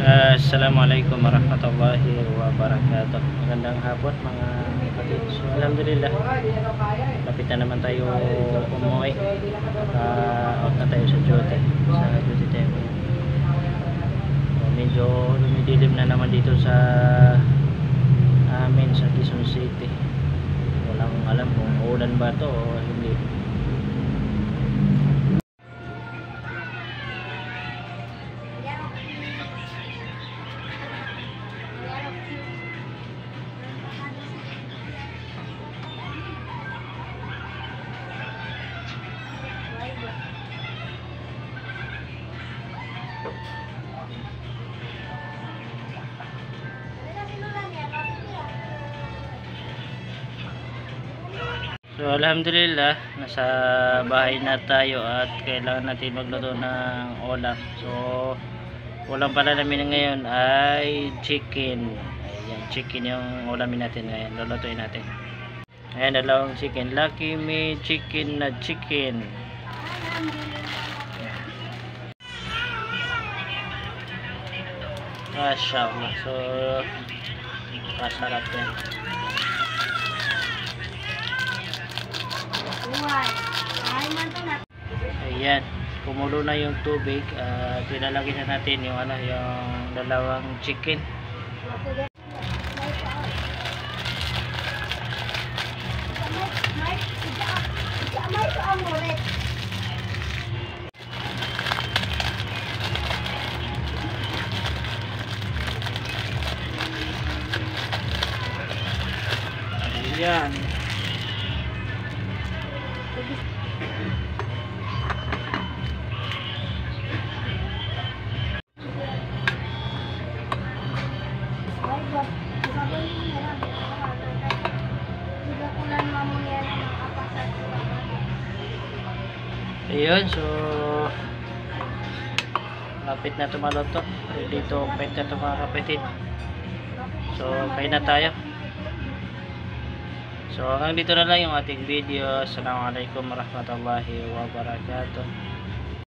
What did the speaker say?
Assalamualaikum warahmatullahi wabarakatuh. Magandang hapon mga kapatid. So, alhamdulillah, lapit na naman tayo umuwi. Out na tayo sa duty. Sa duty tayo. So, medyo lumidilim na naman dito sa amin sa Quezon City. Walang alam kung ulan ba to o hindi. So alhamdulillah, nasa bahay na tayo at kailangan natin magluto ng ulam. So ulam pala namin ngayon ay chicken. Ayan, chicken yung ulamin natin ngayon. Lulutuin natin. Ayan, dalawang chicken. Lucky Me chicken na chicken. Mashallah. So masarap yan. Ayan, kumulo na yung tubig. Ilalagay na natin yung yung dalawang chicken. Ayan. Ayun, so lapit na tumaluto. Dito pwede na ito mga kapatid. So kain na tayo. So hanggang dito na lang yung ating video. Assalamualaikum warahmatullahi wabarakatuh.